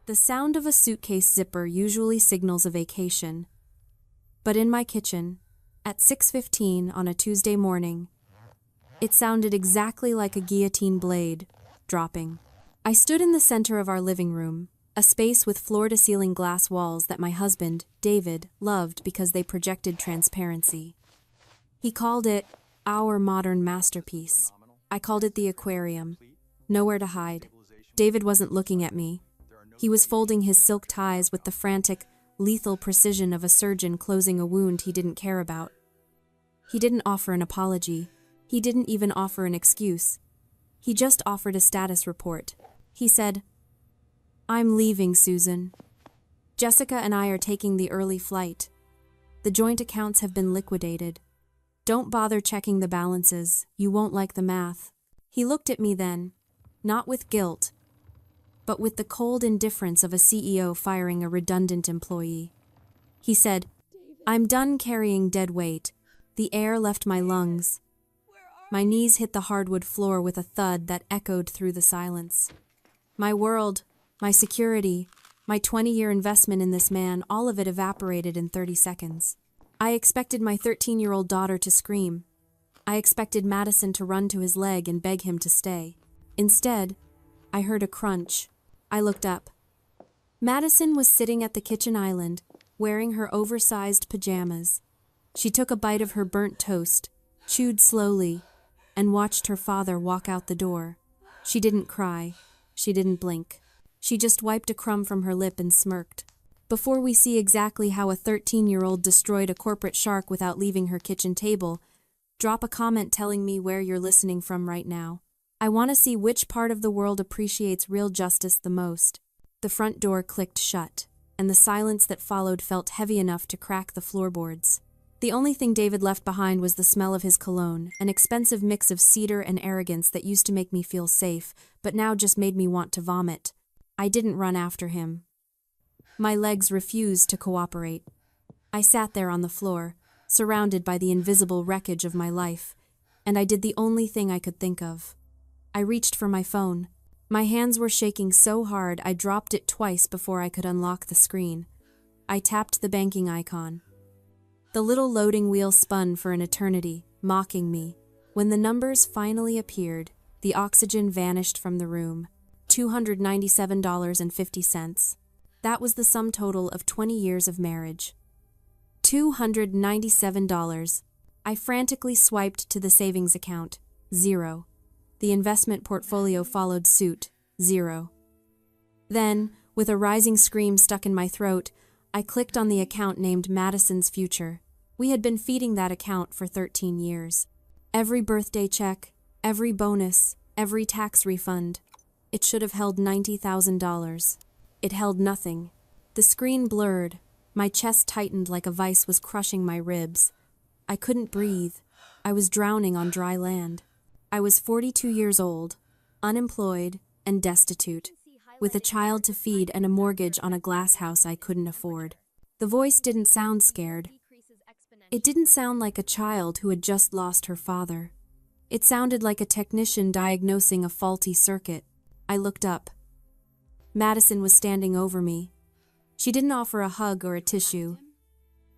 The sound of a suitcase zipper usually signals a vacation. But in my kitchen, at 6:15 on a Tuesday morning, it sounded exactly like a guillotine blade dropping. I stood in the center of our living room, a space with floor-to-ceiling glass walls that my husband, David, loved because they projected transparency. He called it our modern masterpiece. I called it the aquarium. Nowhere to hide. David wasn't looking at me. He was folding his silk ties with the frantic, lethal precision of a surgeon closing a wound he didn't care about. He didn't offer an apology. He didn't even offer an excuse. He just offered a status report. He said, "I'm leaving, Susan. Jessica and I are taking the early flight. The joint accounts have been liquidated. Don't bother checking the balances. You won't like the math." He looked at me then, not with guilt, but with the cold indifference of a CEO firing a redundant employee. He said, "I'm done carrying dead weight." The air left my lungs. My knees hit the hardwood floor with a thud that echoed through the silence. My world, my security, my 20-year investment in this man, all of it evaporated in 30 seconds. I expected my 13-year-old daughter to scream. I expected Madison to run to his leg and beg him to stay. Instead, I heard a crunch. I looked up. Madison was sitting at the kitchen island, wearing her oversized pajamas. She took a bite of her burnt toast, chewed slowly, and watched her father walk out the door. She didn't cry. She didn't blink. She just wiped a crumb from her lip and smirked. Before we see exactly how a 13-year-old destroyed a corporate shark without leaving her kitchen table, drop a comment telling me where you're listening from right now. I want to see which part of the world appreciates real justice the most. The front door clicked shut, and the silence that followed felt heavy enough to crack the floorboards. The only thing David left behind was the smell of his cologne, an expensive mix of cedar and arrogance that used to make me feel safe, but now just made me want to vomit. I didn't run after him. My legs refused to cooperate. I sat there on the floor, surrounded by the invisible wreckage of my life, and I did the only thing I could think of. I reached for my phone. My hands were shaking so hard I dropped it twice before I could unlock the screen. I tapped the banking icon. The little loading wheel spun for an eternity, mocking me. When the numbers finally appeared, the oxygen vanished from the room. $297.50. That was the sum total of 20 years of marriage. $297. I frantically swiped to the savings account. 0. The investment portfolio followed suit. 0. Then, with a rising scream stuck in my throat, I clicked on the account named Madison's Future. We had been feeding that account for 13 years. Every birthday check, every bonus, every tax refund. It should have held $90,000. It held nothing. The screen blurred. My chest tightened like a vice was crushing my ribs. I couldn't breathe. I was drowning on dry land. I was 42 years old, unemployed, and destitute, with a child to feed and a mortgage on a glass house I couldn't afford. The voice didn't sound scared. It didn't sound like a child who had just lost her father. It sounded like a technician diagnosing a faulty circuit. I looked up. Madison was standing over me. She didn't offer a hug or a tissue.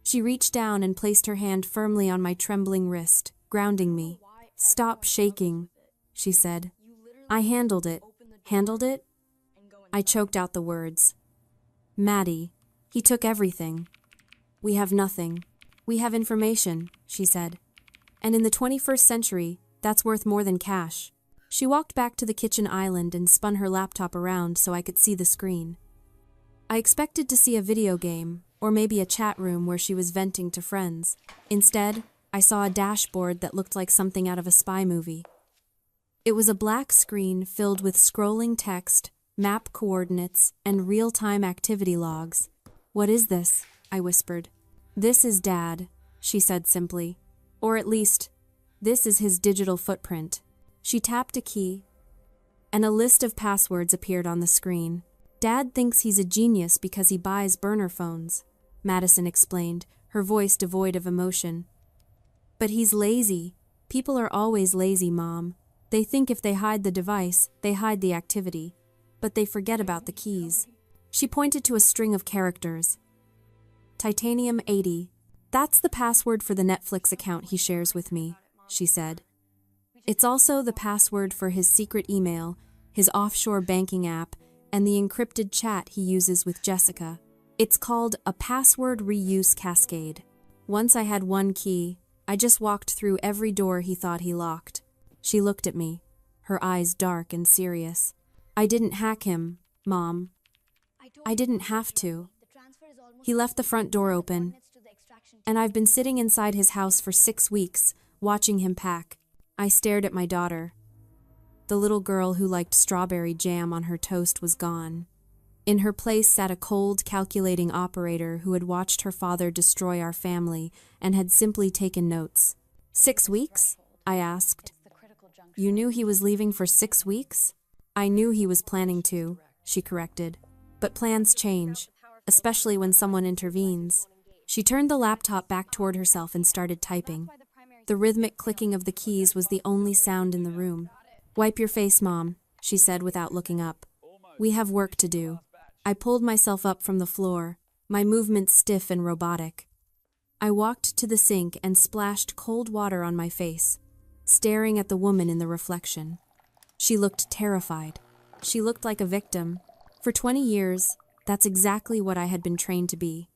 She reached down and placed her hand firmly on my trembling wrist, grounding me. "Stop shaking," she said. I handled it. Handled it? I choked out the words. "Maddie, he took everything. We have nothing. We have information," she said. "And in the 21st century, that's worth more than cash." She walked back to the kitchen island and spun her laptop around so I could see the screen. I expected to see a video game, or maybe a chat room where she was venting to friends. Instead, I saw a dashboard that looked like something out of a spy movie. It was a black screen filled with scrolling text, map coordinates, and real-time activity logs. "What is this?" I whispered. "This is Dad," she said simply. "Or at least, this is his digital footprint." She tapped a key, and a list of passwords appeared on the screen. "Dad thinks he's a genius because he buys burner phones," Madison explained, her voice devoid of emotion. "But he's lazy. People are always lazy, Mom. They think if they hide the device, they hide the activity. But they forget about the keys." She pointed to a string of characters. Titanium 80. That's the password for the Netflix account he shares with me, she said. It's also the password for his secret email, his offshore banking app, and the encrypted chat he uses with Jessica. It's called a password reuse cascade. Once I had one key, I just walked through every door he thought he locked. She looked at me, her eyes dark and serious. I didn't hack him, Mom. I didn't have to. He left the front door open, and I've been sitting inside his house for 6 weeks, watching him pack. I stared at my daughter. The little girl who liked strawberry jam on her toast was gone. In her place sat a cold, calculating operator who had watched her father destroy our family and had simply taken notes. 6 weeks? I asked. You knew he was leaving for 6 weeks? I knew he was planning to, she corrected. But plans change, especially when someone intervenes. She turned the laptop back toward herself and started typing. The rhythmic clicking of the keys was the only sound in the room. Wipe your face, Mom, she said without looking up. We have work to do. I pulled myself up from the floor, my movements stiff and robotic. I walked to the sink and splashed cold water on my face, staring at the woman in the reflection. She looked terrified. She looked like a victim. For 20 years, that's exactly what I had been trained to be.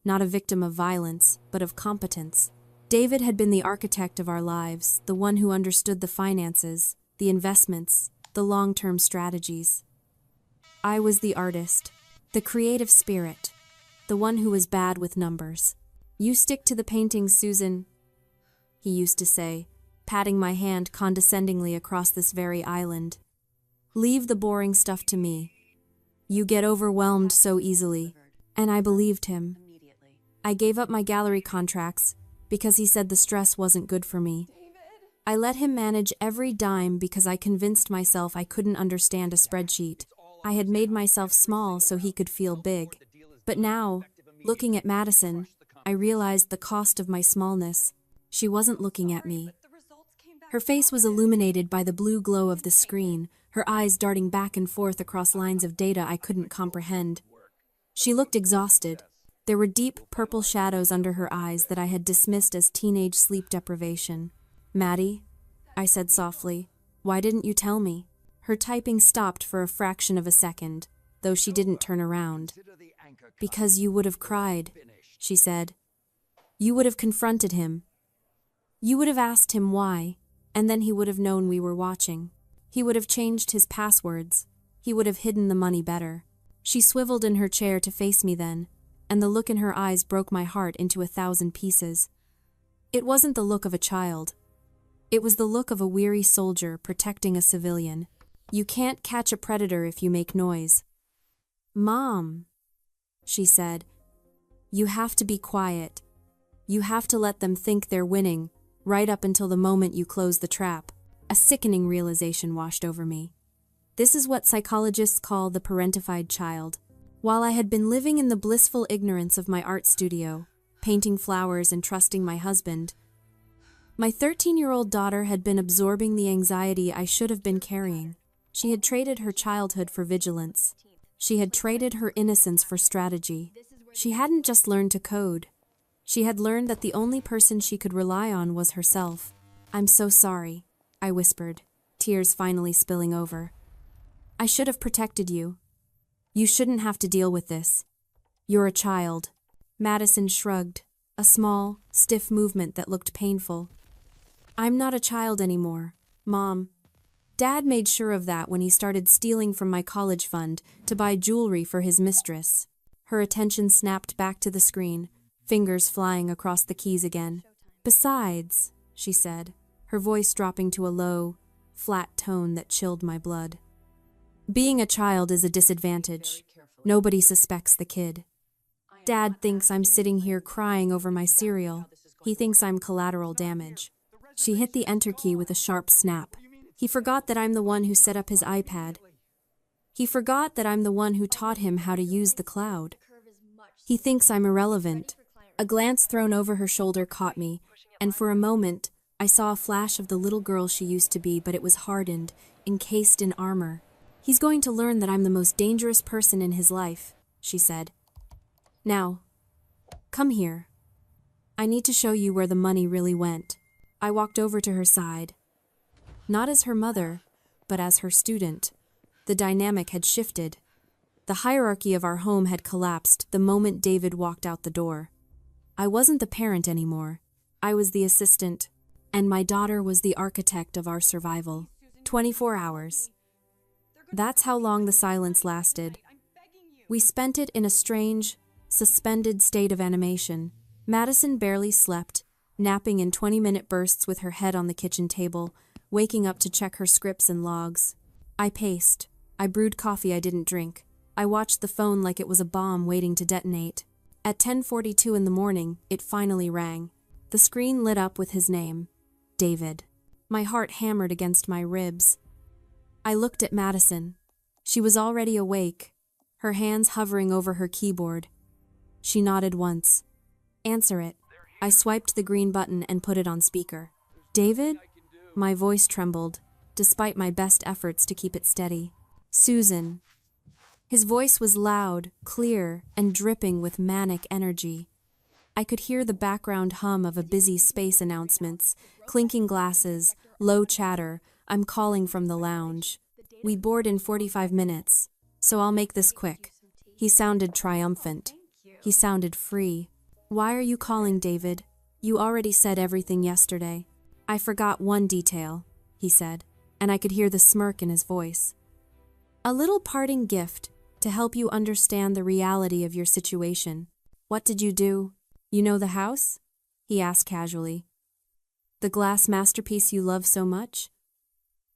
Not a victim of violence, but of competence. David had been the architect of our lives, the one who understood the finances, the investments, the long-term strategies. I was the artist, the creative spirit, the one who was bad with numbers. You stick to the paintings, Susan, he used to say, patting my hand condescendingly across this very island. Leave the boring stuff to me. You get overwhelmed so easily. And I believed him. I gave up my gallery contracts because he said the stress wasn't good for me. I let him manage every dime because I convinced myself I couldn't understand a spreadsheet. I had made myself small so he could feel big. But now, looking at Madison, I realized the cost of my smallness. She wasn't looking at me. Her face was illuminated by the blue glow of the screen, her eyes darting back and forth across lines of data I couldn't comprehend. She looked exhausted. There were deep purple shadows under her eyes that I had dismissed as teenage sleep deprivation. Maddie, I said softly, why didn't you tell me? Her typing stopped for a fraction of a second, though she didn't turn around. Because you would have cried, she said. You would have confronted him. You would have asked him why, and then he would have known we were watching. He would have changed his passwords. He would have hidden the money better. She swiveled in her chair to face me then, and the look in her eyes broke my heart into 1,000 pieces. It wasn't the look of a child. It was the look of a weary soldier protecting a civilian. You can't catch a predator if you make noise. Mom, she said, you have to be quiet. You have to let them think they're winning, right up until the moment you close the trap. A sickening realization washed over me. This is what psychologists call the parentified child. While I had been living in the blissful ignorance of my art studio, painting flowers and trusting my husband, my 13-year-old daughter had been absorbing the anxiety I should have been carrying. She had traded her childhood for vigilance. She had traded her innocence for strategy. She hadn't just learned to code. She had learned that the only person she could rely on was herself. I'm so sorry, I whispered, tears finally spilling over. I should have protected you. You shouldn't have to deal with this. You're a child. Madison shrugged, a small, stiff movement that looked painful. I'm not a child anymore, Mom. Dad made sure of that when he started stealing from my college fund to buy jewelry for his mistress. Her attention snapped back to the screen, fingers flying across the keys again. Besides, she said, her voice dropping to a low, flat tone that chilled my blood. Being a child is a disadvantage. Nobody suspects the kid. Dad thinks I'm sitting here crying over my cereal. He thinks I'm collateral damage. She hit the enter key with a sharp snap. He forgot that I'm the one who set up his iPad. He forgot that I'm the one who taught him how to use the cloud. He thinks I'm irrelevant. A glance thrown over her shoulder caught me, and for a moment, I saw a flash of the little girl she used to be, but it was hardened, encased in armor. He's going to learn that I'm the most dangerous person in his life. she said. Now, come here. I need to show you where the money really went. I walked over to her side. Not as her mother, but as her student. The dynamic had shifted. The hierarchy of our home had collapsed the moment David walked out the door. I wasn't the parent anymore. I was the assistant, and my daughter was the architect of our survival. 24 hours. That's how long the silence lasted. We spent it in a strange, suspended state of animation. Madison barely slept, napping in 20-minute bursts with her head on the kitchen table, waking up to check her scripts and logs. I paced. I brewed coffee I didn't drink. I watched the phone like it was a bomb waiting to detonate. At 10:42 in the morning, it finally rang. The screen lit up with his name, David. My heart hammered against my ribs. I looked at Madison. She was already awake, her hands hovering over her keyboard. She nodded once. Answer it. I swiped the green button and put it on speaker. David? My voice trembled, despite my best efforts to keep it steady. Susan. His voice was loud, clear, and dripping with manic energy. I could hear the background hum of a busy space announcements, clinking glasses, low chatter. I'm calling from the lounge. We board in 45 minutes, so I'll make this quick. He sounded triumphant. He sounded free. Why are you calling, David? You already said everything yesterday. I forgot one detail, he said, and I could hear the smirk in his voice. A little parting gift to help you understand the reality of your situation. What did you do? You know the house? He asked casually. The glass masterpiece you love so much?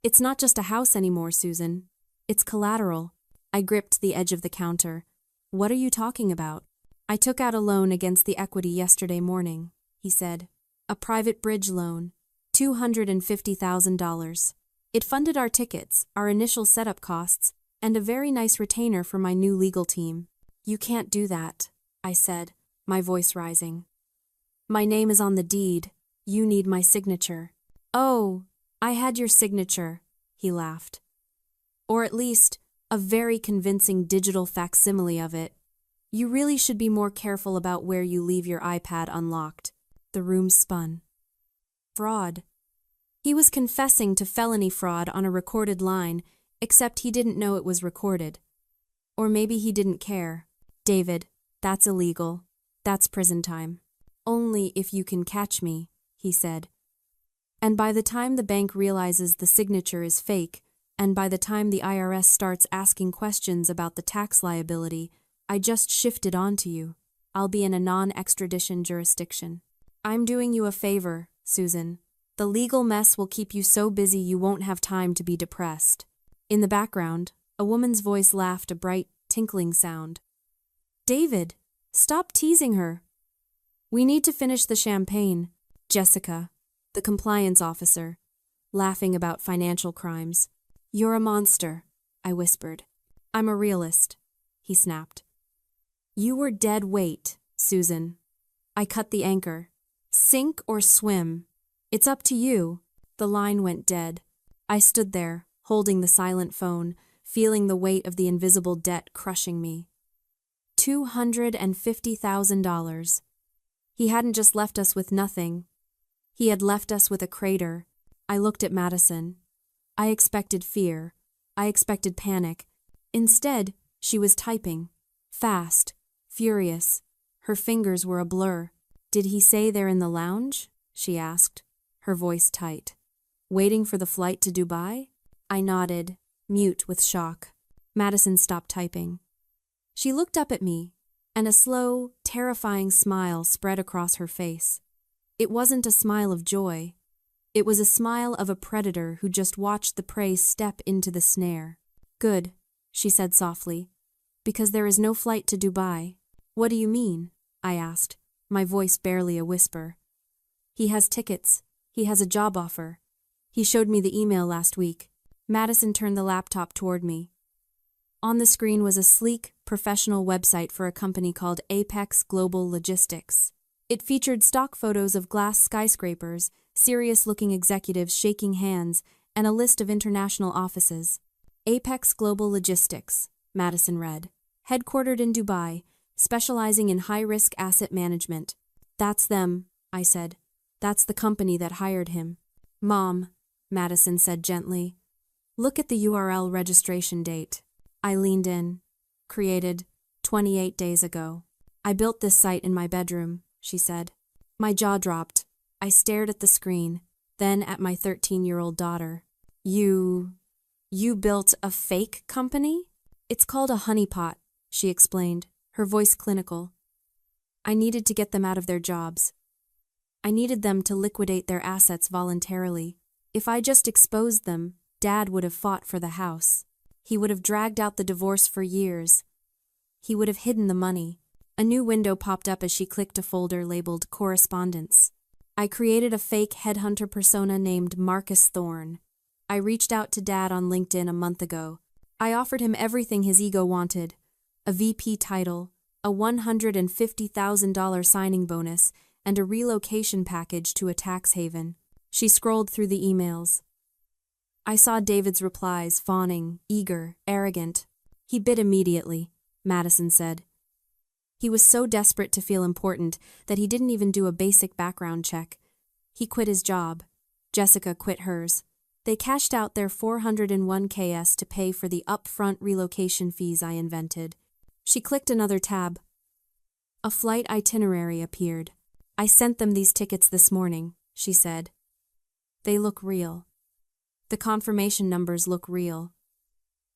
It's not just a house anymore, Susan. It's collateral. I gripped the edge of the counter. What are you talking about? I took out a loan against the equity yesterday morning, he said. A private bridge loan. $250,000. It funded our tickets, our initial setup costs, and a very nice retainer for my new legal team. You can't do that, I said, my voice rising. My name is on the deed. You need my signature. Oh, I had your signature, he laughed. Or at least, a very convincing digital facsimile of it. You really should be more careful about where you leave your iPad unlocked. The room spun. Fraud. He was confessing to felony fraud on a recorded line, except he didn't know it was recorded. Or maybe he didn't care. David, that's illegal. That's prison time. Only if you can catch me, he said. And by the time the bank realizes the signature is fake, and by the time the IRS starts asking questions about the tax liability, I just shifted onto you. I'll be in a non-extradition jurisdiction. I'm doing you a favor, Susan. The legal mess will keep you so busy you won't have time to be depressed. In the background, a woman's voice laughed a bright, tinkling sound. David, stop teasing her. We need to finish the champagne. Jessica, the compliance officer, laughing about financial crimes. You're a monster, I whispered. I'm a realist, he snapped. You were dead weight, Susan. I cut the anchor. Sink or swim. It's up to you. The line went dead. I stood there, holding the silent phone, feeling the weight of the invisible debt crushing me. $250,000. He hadn't just left us with nothing. He had left us with a crater. I looked at Madison. I expected fear. I expected panic. Instead, she was typing. Fast. Furious. Her fingers were a blur. Did he say they're in the lounge? She asked, her voice tight. Waiting for the flight to Dubai? I nodded, mute with shock. Madison stopped typing. She looked up at me, and a slow, terrifying smile spread across her face. It wasn't a smile of joy. It was a smile of a predator who just watched the prey step into the snare. Good, she said softly, because there is no flight to Dubai. What do you mean? I asked, my voice barely a whisper. He has tickets. He has a job offer. He showed me the email last week. Madison turned the laptop toward me. On the screen was a sleek, professional website for a company called Apex Global Logistics. It featured stock photos of glass skyscrapers, serious-looking executives shaking hands, and a list of international offices. Apex Global Logistics, Madison read. headquartered in Dubai, specializing in high-risk asset management. That's them, I said. That's the company that hired him. Mom, Madison said gently, look at the URL registration date. I leaned in. Created 28 days ago. I built this site in my bedroom, she said. My jaw dropped. I stared at the screen, then at my 13-year-old daughter. You built a fake company? It's called a honeypot, she explained, her voice clinical. I needed to get them out of their jobs. I needed them to liquidate their assets voluntarily. If I just exposed them, Dad would have fought for the house. He would have dragged out the divorce for years. He would have hidden the money. A new window popped up as she clicked a folder labeled Correspondence. I created a fake headhunter persona named Marcus Thorne. I reached out to Dad on LinkedIn a month ago. I offered him everything his ego wanted. A VP title, a $150,000 signing bonus, and a relocation package to a tax haven. She scrolled through the emails. I saw David's replies, fawning, eager, arrogant. He bit immediately, Madison said. He was so desperate to feel important that he didn't even do a basic background check. He quit his job. Jessica quit hers. They cashed out their 401ks to pay for the upfront relocation fees I invented. She clicked another tab. A flight itinerary appeared. I sent them these tickets this morning, she said. They look real. The confirmation numbers look real.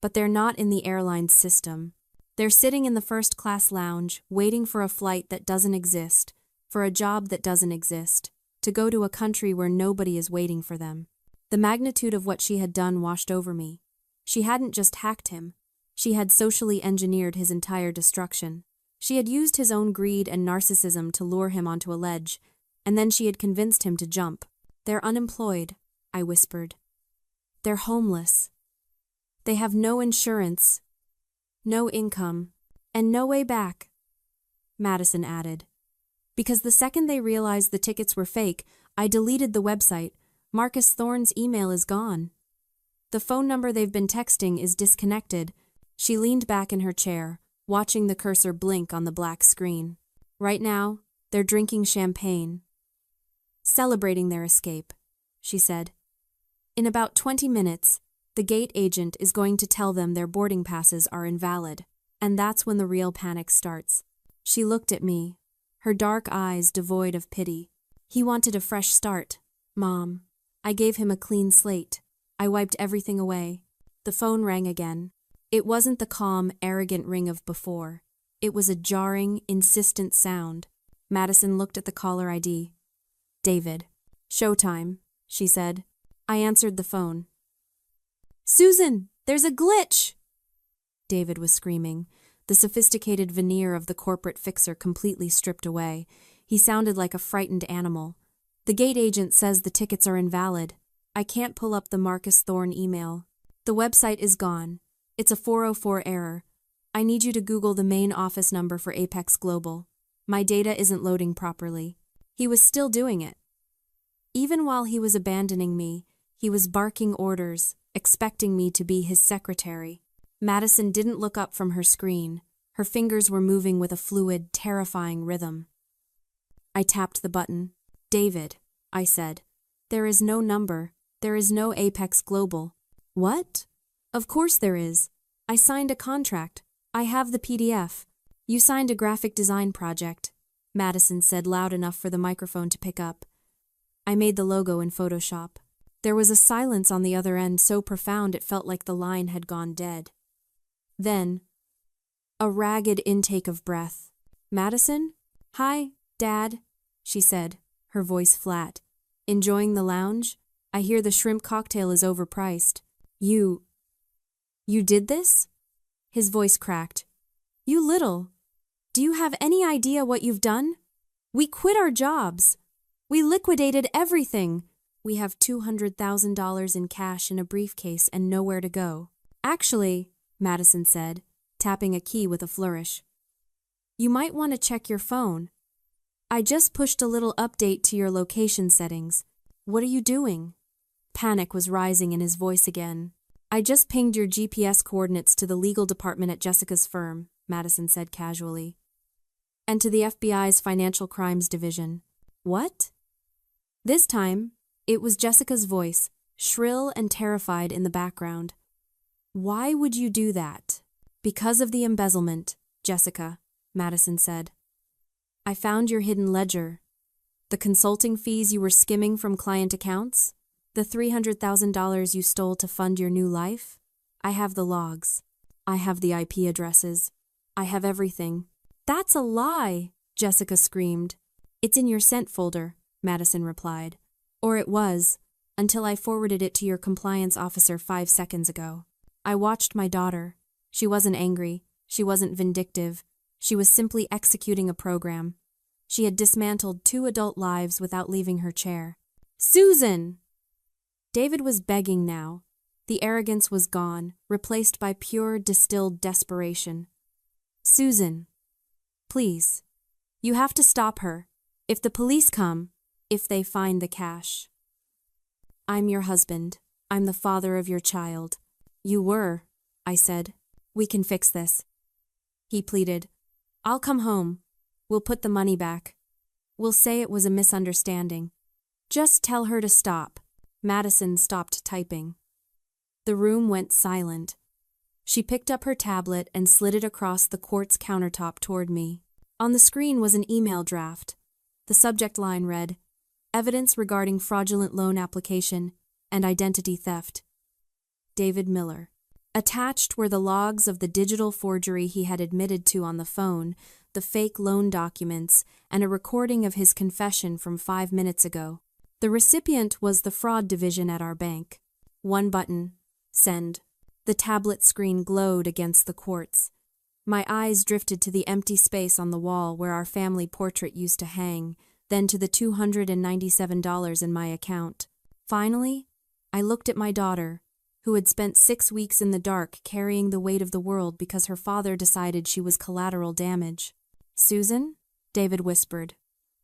But they're not in the airline's system. They're sitting in the first-class lounge, waiting for a flight that doesn't exist, for a job that doesn't exist, to go to a country where nobody is waiting for them. The magnitude of what she had done washed over me. She hadn't just hacked him. She had socially engineered his entire destruction. She had used his own greed and narcissism to lure him onto a ledge, and then she had convinced him to jump. They're unemployed, I whispered. They're homeless. They have no insurance, no income, and no way back, Madison added. Because the second they realized the tickets were fake, I deleted the website. Marcus Thorne's email is gone. The phone number they've been texting is disconnected. She leaned back in her chair, watching the cursor blink on the black screen. Right now, they're drinking champagne. Celebrating their escape, she said. In about 20 minutes, the gate agent is going to tell them their boarding passes are invalid, and that's when the real panic starts. She looked at me, her dark eyes devoid of pity. He wanted a fresh start, Mom. I gave him a clean slate. I wiped everything away. The phone rang again. It wasn't the calm, arrogant ring of before. It was a jarring, insistent sound. Madison looked at the caller ID. David. Showtime, she said. I answered the phone. Susan, there's a glitch! David was screaming, the sophisticated veneer of the corporate fixer completely stripped away. He sounded like a frightened animal. The gate agent says the tickets are invalid. I can't pull up the Marcus Thorne email. The website is gone. It's a 404 error. I need you to Google the main office number for Apex Global. My data isn't loading properly. He was still doing it. Even while he was abandoning me, he was barking orders, expecting me to be his secretary. Madison didn't look up from her screen. Her fingers were moving with a fluid, terrifying rhythm. I tapped the button. David, I said. There is no number. There is no Apex Global. What? Of course there is. I signed a contract. I have the PDF. You signed a graphic design project, Madison said loud enough for the microphone to pick up. I made the logo in Photoshop. There was a silence on the other end so profound it felt like the line had gone dead. Then, a ragged intake of breath. Madison? Hi, Dad, she said, her voice flat. Enjoying the lounge? I hear the shrimp cocktail is overpriced. You did this? His voice cracked. You little. Do you have any idea what you've done? We quit our jobs. We liquidated everything. We have $200,000 in cash in a briefcase and nowhere to go. Actually, Madison said, tapping a key with a flourish. You might want to check your phone. I just pushed a little update to your location settings. What are you doing? Panic was rising in his voice again. I just pinged your GPS coordinates to the legal department at Jessica's firm. Madison said casually. And to the FBI's Financial Crimes Division. What? This time, it was Jessica's voice, shrill and terrified in the background. Why would you do that? Because of the embezzlement, Jessica, Madison said. I found your hidden ledger. The consulting fees you were skimming from client accounts? The $300,000 you stole to fund your new life? I have the logs. I have the IP addresses. I have everything. That's a lie, Jessica screamed. It's in your sent folder, Madison replied. Or it was, until I forwarded it to your compliance officer 5 seconds ago. I watched my daughter. She wasn't angry. She wasn't vindictive. She was simply executing a program. She had dismantled 2 adult lives without leaving her chair. Susan! David was begging now. The arrogance was gone, replaced by pure, distilled desperation. Susan, please. You have to stop her. If the police come, if they find the cash. I'm your husband. I'm the father of your child. You were, I said. We can fix this. He pleaded. I'll come home. We'll put the money back. We'll say it was a misunderstanding. Just tell her to stop. Madison stopped typing. The room went silent. She picked up her tablet and slid it across the quartz countertop toward me. On the screen was an email draft. The subject line read, Evidence regarding fraudulent loan application and identity theft. David Miller. Attached were the logs of the digital forgery he had admitted to on the phone, the fake loan documents, and a recording of his confession from 5 minutes ago. The recipient was the fraud division at our bank. One button. Send. The tablet screen glowed against the quartz. My eyes drifted to the empty space on the wall where our family portrait used to hang, then to the $297 in my account. Finally, I looked at my daughter, who had spent 6 weeks in the dark carrying the weight of the world because her father decided she was collateral damage. Susan? David whispered.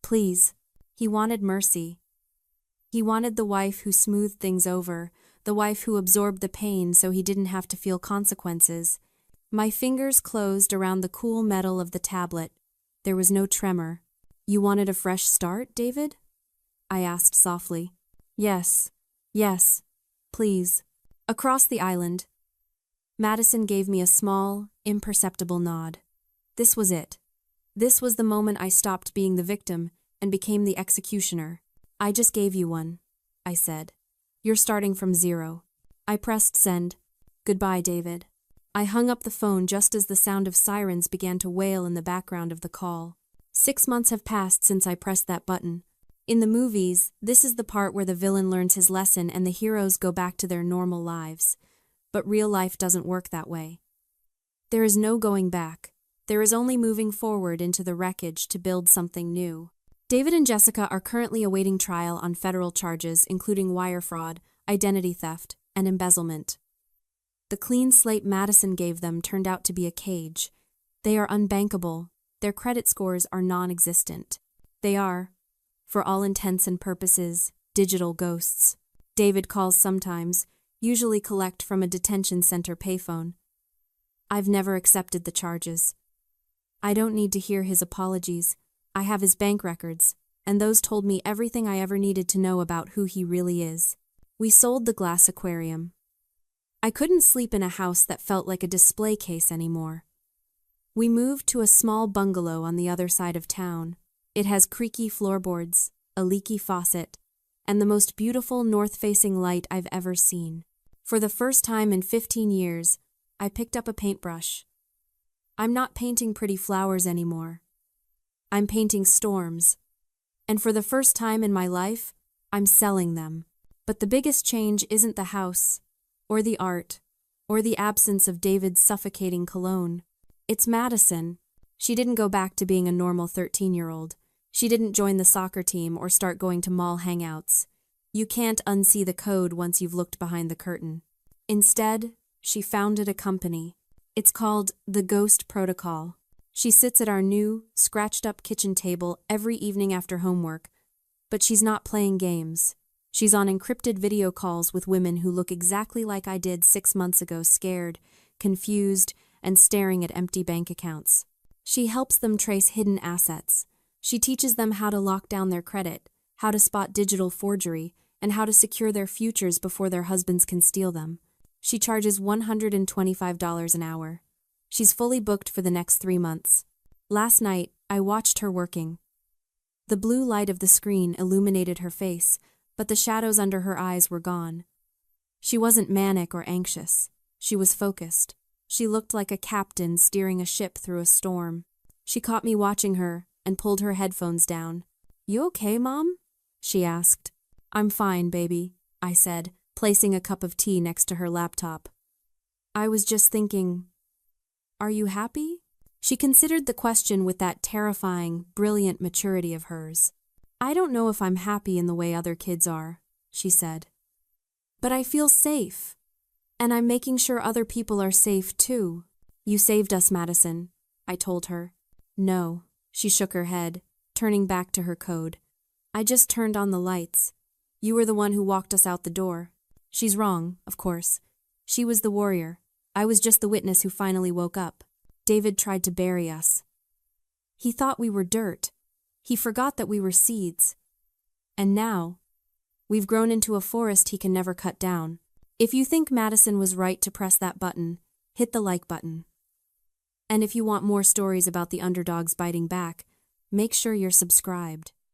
Please. He wanted mercy. He wanted the wife who smoothed things over, the wife who absorbed the pain so he didn't have to feel consequences. My fingers closed around the cool metal of the tablet. There was no tremor. You wanted a fresh start, David? I asked softly. Yes. Yes. Please. Across the island. Madison gave me a small, imperceptible nod. This was it. This was the moment I stopped being the victim and became the executioner. I just gave you one, I said. You're starting from 0. I pressed send. Goodbye, David. I hung up the phone just as the sound of sirens began to wail in the background of the call. 6 months have passed since I pressed that button. In the movies, this is the part where the villain learns his lesson and the heroes go back to their normal lives. But real life doesn't work that way. There is no going back. There is only moving forward into the wreckage to build something new. David and Jessica are currently awaiting trial on federal charges including wire fraud, identity theft, and embezzlement. The clean slate Madison gave them turned out to be a cage. They are unbankable. Their credit scores are non-existent. They are, for all intents and purposes, digital ghosts. David calls sometimes, usually collect from a detention center payphone. I've never accepted the charges. I don't need to hear his apologies. I have his bank records, and those told me everything I ever needed to know about who he really is. We sold the glass aquarium. I couldn't sleep in a house that felt like a display case anymore. We moved to a small bungalow on the other side of town. It has creaky floorboards, a leaky faucet, and the most beautiful north-facing light I've ever seen. For the first time in 15 years, I picked up a paintbrush. I'm not painting pretty flowers anymore. I'm painting storms. And for the first time in my life, I'm selling them. But the biggest change isn't the house, or the art, or the absence of David's suffocating cologne. It's Madison. She didn't go back to being a normal 13-year-old. She didn't join the soccer team or start going to mall hangouts. You can't unsee the code once you've looked behind the curtain. Instead, she founded a company. It's called the Ghost Protocol. She sits at our new, scratched-up kitchen table every evening after homework, but she's not playing games. She's on encrypted video calls with women who look exactly like I did 6 months ago, scared, confused, and staring at empty bank accounts. She helps them trace hidden assets. She teaches them how to lock down their credit, how to spot digital forgery, and how to secure their futures before their husbands can steal them. She charges $125 an hour. She's fully booked for the next 3 months. Last night, I watched her working. The blue light of the screen illuminated her face, but the shadows under her eyes were gone. She wasn't manic or anxious. She was focused. She looked like a captain steering a ship through a storm. She caught me watching her and pulled her headphones down. "You okay, Mom?" she asked. "I'm fine, baby," I said, placing a cup of tea next to her laptop. "I was just thinking, are you happy?" She considered the question with that terrifying, brilliant maturity of hers. "I don't know if I'm happy in the way other kids are," she said. "But I feel safe. And I'm making sure other people are safe too." "You saved us, Madison," I told her. "No," she shook her head, turning back to her code. "I just turned on the lights. You were the one who walked us out the door." She's wrong, of course. She was the warrior. I was just the witness who finally woke up. David tried to bury us. He thought we were dirt. He forgot that we were seeds. And now, we've grown into a forest he can never cut down. If you think Madison was right to press that button, hit the like button. And if you want more stories about the underdogs biting back, make sure you're subscribed.